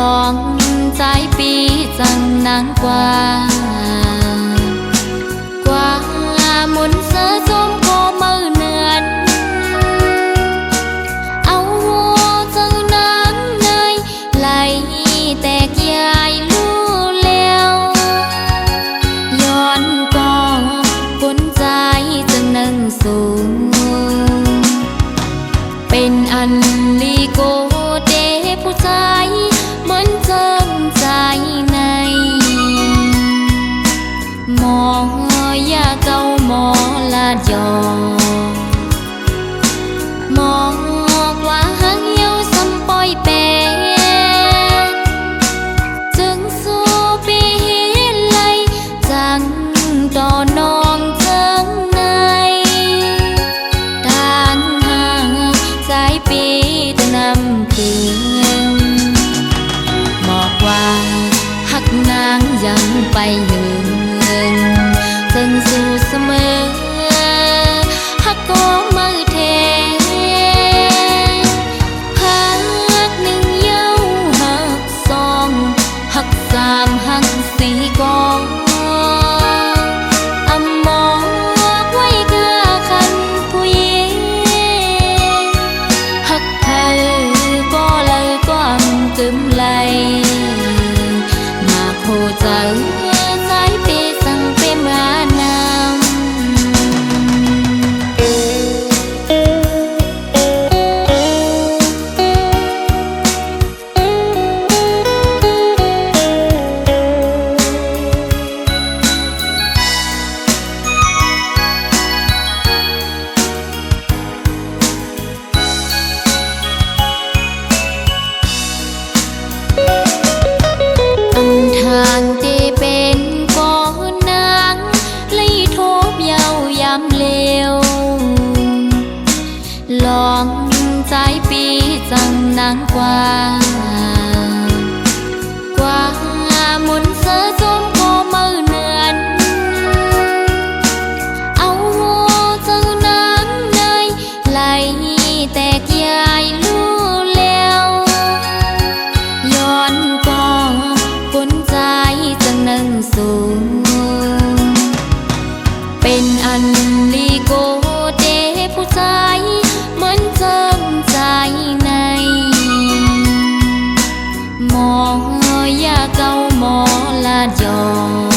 lòng trái bi rằng nắng qua qua muốn sơ sớm có mơ nườn áo chân nắng nơi lại tẹt dài lưu leo yon có cuốn trái chân nâng xuốngเป็นอันลีโกเดผู้ชายเหมือนเจิมใจในหมอยาเก่าหมอลาดยอหมอกว่าหังเหี่ยวซ้ำปอยแปรจึงสู้ปีไหลจังต่อนองเจิงในทางห่างสายปีตะนำคืนบอกว่าหักนางยังไปยืนจึงสู้เสมอหักก็มือเทหักหนึ่งเย้าหักสองหักสามหักสี่กองอำมองไว้กาคันผู้หญิงหักเธอก็เลยก็อำกึมไหลมาโคใจสายเปสั่งเปมานำทางที่เป็นก้อนนางเลยทบเยาวยำเลวลองใจปีจังนางกว่ามุนเสือจมก็มือเนือนเอาเจ้านางเนยไหลแตกยายลู่แล้วย้อนก็คนใจจะนั่งสูงเป็นอันลีโกเดผู้ชายเหมือนเจิมใจในหมอยาเก่าหมอลาดยอ